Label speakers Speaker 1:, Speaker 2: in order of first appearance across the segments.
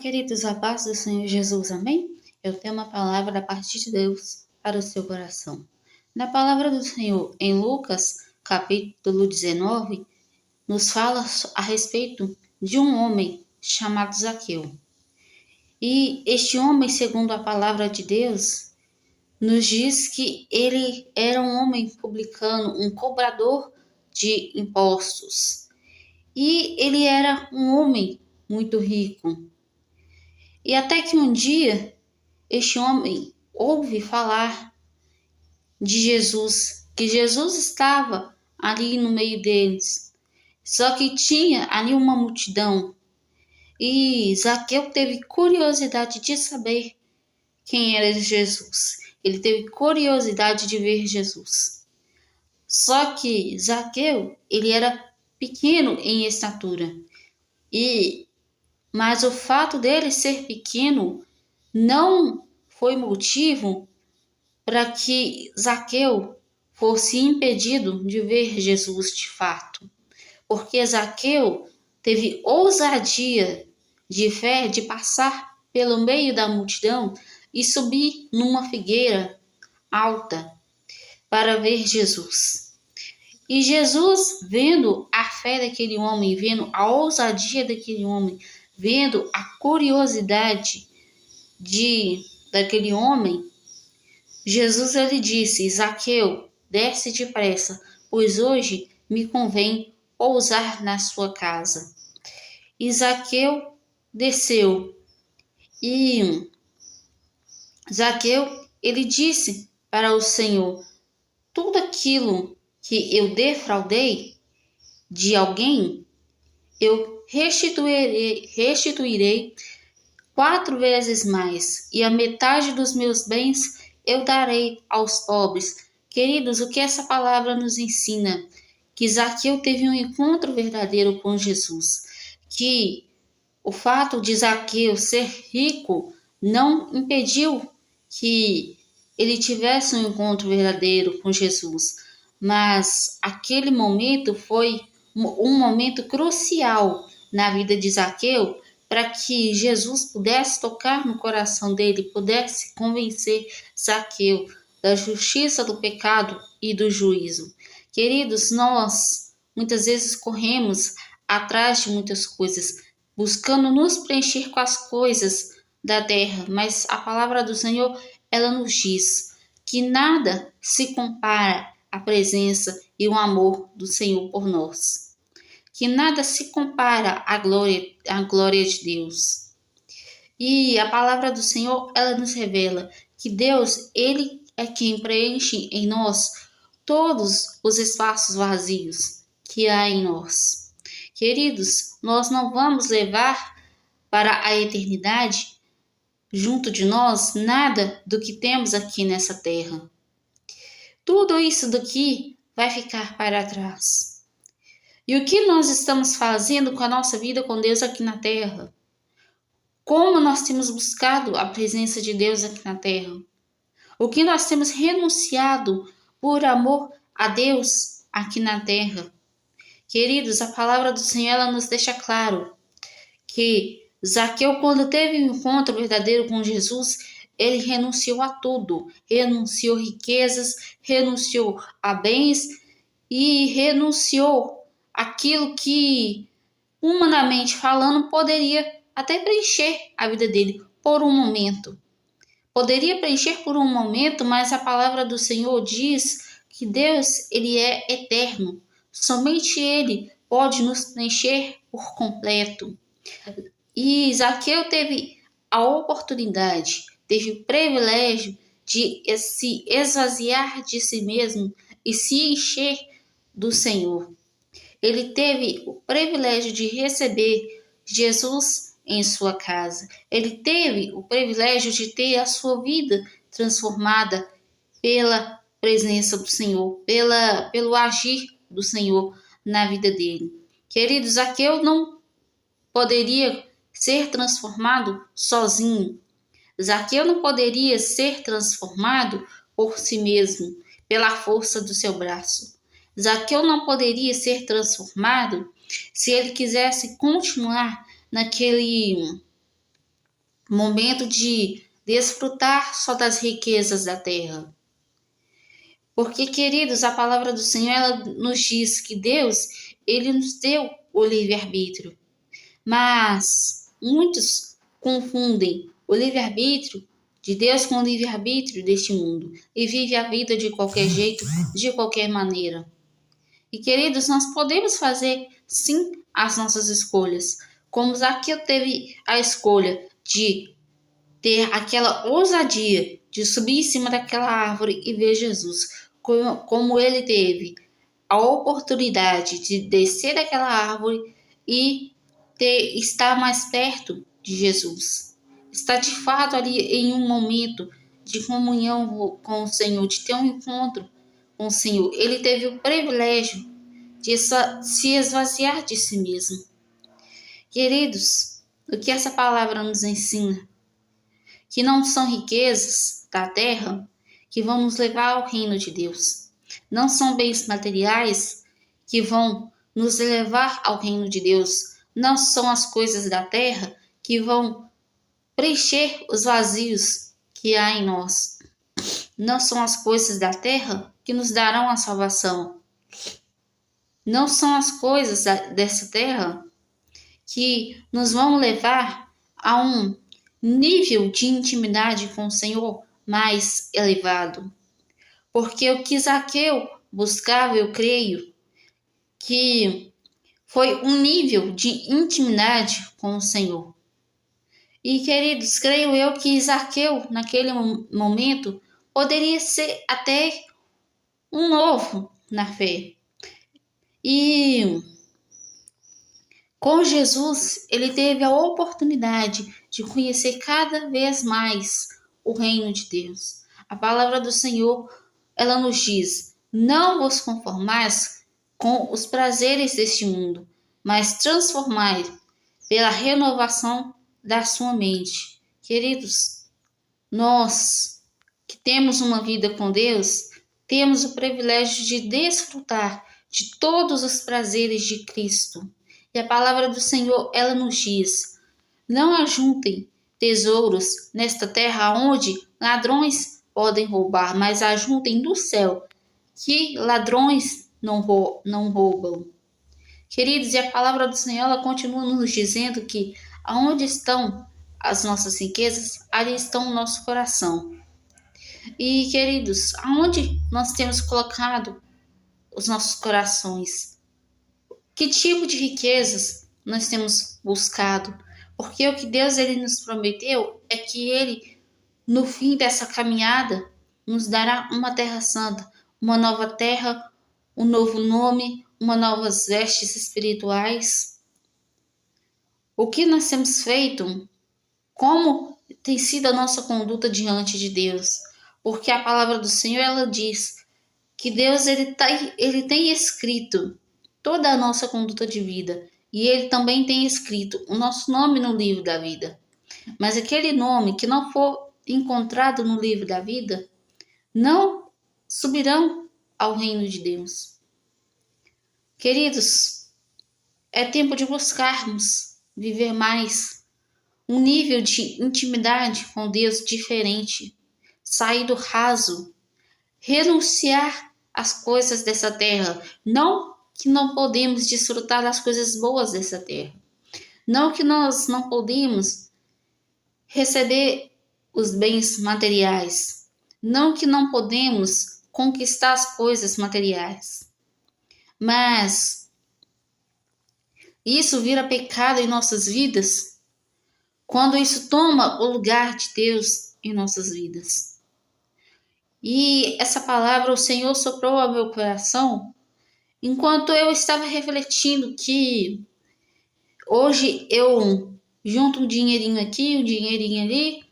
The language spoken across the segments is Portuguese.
Speaker 1: queridos, a paz do Senhor Jesus, amém? Eu tenho uma palavra da parte de Deus para o seu coração. Na palavra do Senhor, em Lucas, capítulo 19, nos fala a respeito de um homem chamado Zaqueu. E este homem, segundo a palavra de Deus, nos diz que ele era um homem publicano, um cobrador de impostos. E ele era um homem muito rico. E até que um dia, este homem ouve falar de Jesus, que Jesus estava ali no meio deles. Só que tinha ali uma multidão. E Zaqueu teve curiosidade de saber quem era Jesus. Ele teve curiosidade de ver Jesus. Só que Zaqueu, ele era pequeno em estatura. Mas o fato dele ser pequeno não foi motivo para que Zaqueu fosse impedido de ver Jesus de fato. Porque Zaqueu teve ousadia de fé de passar pelo meio da multidão e subir numa figueira alta para ver Jesus. E Jesus, vendo a fé daquele homem, vendo a ousadia daquele homem, vendo a curiosidade daquele homem, Jesus ele disse: Zaqueu, desce depressa, pois hoje me convém pousar na sua casa. E Zaqueu desceu. E Zaqueu ele disse para o Senhor: tudo aquilo que eu defraudei de alguém, eu restituirei 4 vezes mais, e a metade dos meus bens eu darei aos pobres. Queridos, o que essa palavra nos ensina? Que Zaqueu teve um encontro verdadeiro com Jesus, que o fato de Zaqueu ser rico não impediu que ele tivesse um encontro verdadeiro com Jesus, mas aquele momento foi um momento crucial na vida de Zaqueu para que Jesus pudesse tocar no coração dele, pudesse convencer Zaqueu da justiça, do pecado e do juízo. Queridos, nós muitas vezes corremos atrás de muitas coisas, buscando nos preencher com as coisas da terra, mas a palavra do Senhor, ela nos diz que nada se compara à presença e o amor do Senhor por nós. Que nada se compara à glória de Deus. E a palavra do Senhor, ela nos revela que Deus, ele é quem preenche em nós todos os espaços vazios que há em nós. Queridos, nós não vamos levar para a eternidade junto de nós nada do que temos aqui nessa terra. Tudo isso daqui vai ficar para trás. E o que nós estamos fazendo com a nossa vida com Deus aqui na terra? Como nós temos buscado a presença de Deus aqui na terra? O que nós temos renunciado por amor a Deus aqui na terra? Queridos, a palavra do Senhor ela nos deixa claro que Zaqueu, quando teve um encontro verdadeiro com Jesus, ele renunciou a tudo. Renunciou riquezas, renunciou a bens e renunciou aquilo que, humanamente falando, poderia até preencher a vida dele por um momento. Poderia preencher por um momento, mas a palavra do Senhor diz que Deus, ele é eterno. Somente ele pode nos preencher por completo. E Zaqueu teve a oportunidade, teve o privilégio de se esvaziar de si mesmo e se encher do Senhor. Ele teve o privilégio de receber Jesus em sua casa. Ele teve o privilégio de ter a sua vida transformada pela presença do Senhor, pelo agir do Senhor na vida dele. Queridos, Zaqueu não poderia ser transformado sozinho. Zaqueu não poderia ser transformado por si mesmo, pela força do seu braço. Zaqueu não poderia ser transformado se ele quisesse continuar momento de desfrutar só das riquezas da terra. Porque, queridos, a palavra do Senhor ela nos diz que Deus, ele nos deu o livre-arbítrio. Mas muitos confundem o livre-arbítrio de Deus com o livre-arbítrio deste mundo e vive a vida de qualquer jeito, de qualquer maneira. E, queridos, nós podemos fazer, sim, as nossas escolhas. Como Zaqueu teve a escolha de ter aquela ousadia de subir em cima daquela árvore e ver Jesus. Como ele teve a oportunidade de descer daquela árvore e estar mais perto de Jesus. Estar de fato ali em um momento de comunhão com o Senhor, de ter um encontro com o Senhor. Ele teve o privilégio de se esvaziar de si mesmo. Queridos, o que essa palavra nos ensina? Que não são riquezas da terra que vão nos levar ao reino de Deus. Não são bens materiais que vão nos levar ao reino de Deus. Não são as coisas da terra que vão preencher os vazios que há em nós. Não são as coisas da terra que nos darão a salvação. Não são as coisas dessa terra que nos vão levar a um nível de intimidade com o Senhor mais elevado. Porque o que Zaqueu buscava, eu creio, que foi um nível de intimidade com o Senhor. E, queridos, creio eu que Zaqueu, naquele momento, poderia ser até um novo na fé. E com Jesus, ele teve a oportunidade de conhecer cada vez mais o reino de Deus. A palavra do Senhor, ela nos diz: não vos conformais com os prazeres deste mundo, mas transformai pela renovação da sua mente. Queridos, nós que temos uma vida com Deus, temos o privilégio de desfrutar de todos os prazeres de Cristo. E a palavra do Senhor, ela nos diz: não ajuntem tesouros nesta terra onde ladrões podem roubar, mas ajuntem no céu, que ladrões não roubam. Queridos, e a palavra do Senhor, ela continua nos dizendo que aonde estão as nossas riquezas, ali estão o nosso coração. E, queridos, aonde nós temos colocado os nossos corações? Que tipo de riquezas nós temos buscado? Porque o que Deus ele nos prometeu é que ele, no fim dessa caminhada, nos dará uma terra santa, uma nova terra, um novo nome, uma novas vestes espirituais. O que nós temos feito? Como tem sido a nossa conduta diante de Deus? Porque a palavra do Senhor, ela diz que Deus ele tem escrito toda a nossa conduta de vida. E ele também tem escrito o nosso nome no livro da vida. Mas aquele nome que não for encontrado no livro da vida, não subirão ao reino de Deus. Queridos, é tempo de buscarmos viver mais um nível de intimidade com Deus diferente, sair do raso, renunciar às coisas dessa terra, não que não podemos desfrutar das coisas boas dessa terra. Não que nós não podemos receber os bens materiais. Não que não podemos conquistar as coisas materiais. Mas isso vira pecado em nossas vidas quando isso toma o lugar de Deus em nossas vidas. E essa palavra o Senhor soprou ao meu coração enquanto eu estava refletindo que hoje eu junto um dinheirinho aqui, um dinheirinho ali,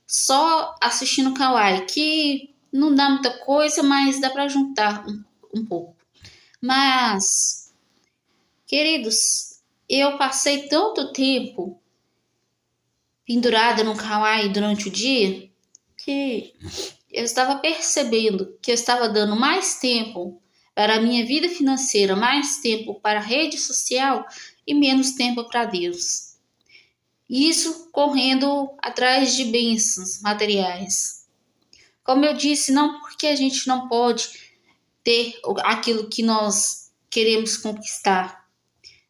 Speaker 1: só assistindo Kawaii, que não dá muita coisa, mas dá para juntar um pouco. Mas, queridos, eu passei tanto tempo pendurada no Kawaii durante o dia que eu estava percebendo que eu estava dando mais tempo para a minha vida financeira, mais tempo para a rede social e menos tempo para Deus. E isso correndo atrás de bênçãos materiais. Como eu disse, não porque a gente não pode ter aquilo que nós queremos conquistar,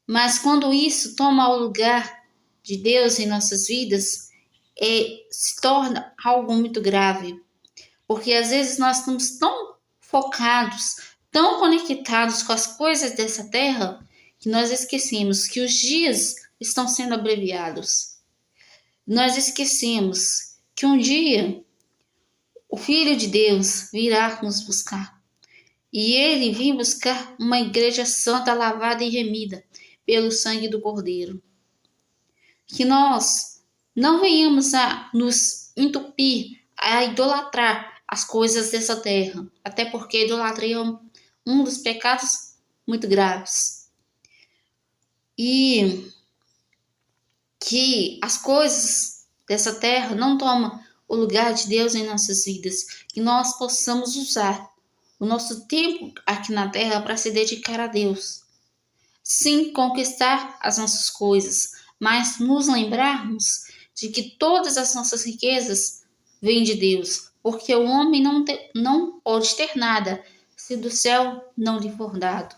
Speaker 1: mas quando isso toma o lugar de Deus em nossas vidas, se torna algo muito grave. Porque às vezes nós estamos tão focados, tão conectados com as coisas dessa terra, que nós esquecemos que os dias estão sendo abreviados. Nós esquecemos que um dia o Filho de Deus virá nos buscar. E ele vem buscar uma igreja santa, lavada e remida pelo sangue do Cordeiro. Que nós não venhamos a nos entupir, a idolatrar as coisas dessa terra. Até porque a idolatria é um dos pecados muito graves. E que as coisas dessa terra não tomem o lugar de Deus em nossas vidas. Que nós possamos usar o nosso tempo aqui na terra para se dedicar a Deus. Sim, conquistar as nossas coisas, mas nos lembrarmos de que todas as nossas riquezas vêm de Deus, porque o homem não pode ter nada se do céu não lhe for dado.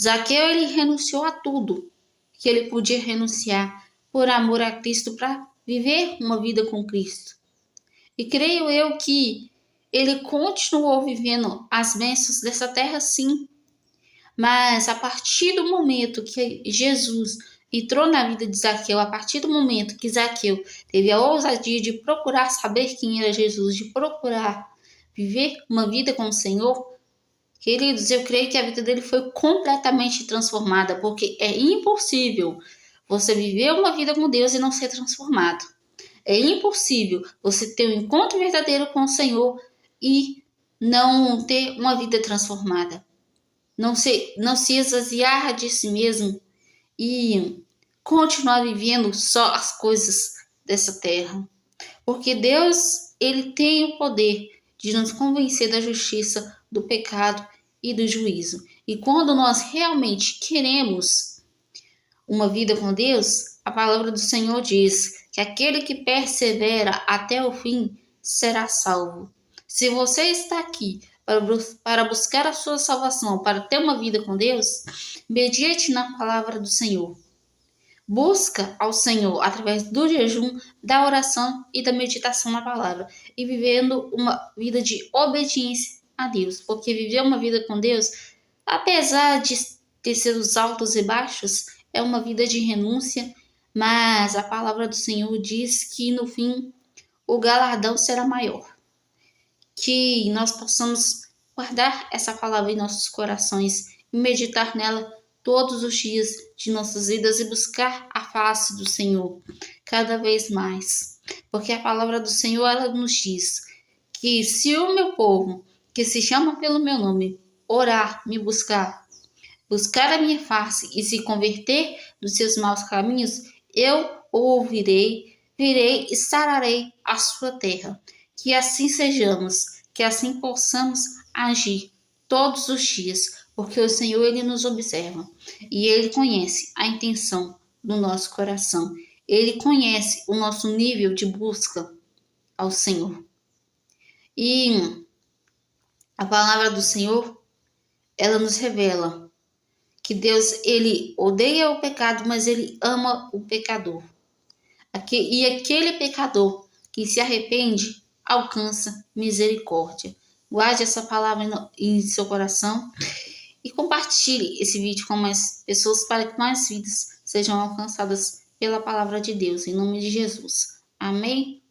Speaker 1: Zaqueu, ele renunciou a tudo que ele podia renunciar por amor a Cristo, para viver uma vida com Cristo. E creio eu que ele continuou vivendo as bênçãos dessa terra, sim. Mas a partir do momento que Jesus entrou na vida de Zaqueu, a partir do momento que Zaqueu teve a ousadia de procurar saber quem era Jesus, de procurar viver uma vida com o Senhor, queridos, eu creio que a vida dele foi completamente transformada, porque é impossível você viver uma vida com Deus e não ser transformado. É impossível você ter um encontro verdadeiro com o Senhor e não ter uma vida transformada. Não se esvaziar de si mesmo e continuar vivendo só as coisas dessa terra. Porque Deus, ele tem o poder de nos convencer da justiça, do pecado e do juízo. E quando nós realmente queremos uma vida com Deus, a palavra do Senhor diz que aquele que persevera até o fim será salvo. Se você está aqui para buscar a sua salvação, para ter uma vida com Deus, medite na palavra do Senhor. Busca ao Senhor através do jejum, da oração e da meditação na palavra, e vivendo uma vida de obediência a Deus, porque viver uma vida com Deus, apesar de ter seus altos e baixos, é uma vida de renúncia, mas a palavra do Senhor diz que no fim o galardão será maior. Que nós possamos guardar essa palavra em nossos corações e meditar nela todos os dias de nossas vidas e buscar a face do Senhor cada vez mais. Porque a palavra do Senhor, ela nos diz que se o meu povo, que se chama pelo meu nome, orar, me buscar a minha face e se converter dos seus maus caminhos, eu o ouvirei, virei e sararei a sua terra. Que assim sejamos, que assim possamos agir todos os dias, porque o Senhor, ele nos observa e ele conhece a intenção do nosso coração. Ele conhece o nosso nível de busca ao Senhor. E a palavra do Senhor, ela nos revela que Deus, ele odeia o pecado, mas ele ama o pecador. E aquele pecador que se arrepende alcança misericórdia. Guarde essa palavra em seu coração e compartilhe esse vídeo com mais pessoas para que mais vidas sejam alcançadas pela palavra de Deus. Em nome de Jesus. Amém?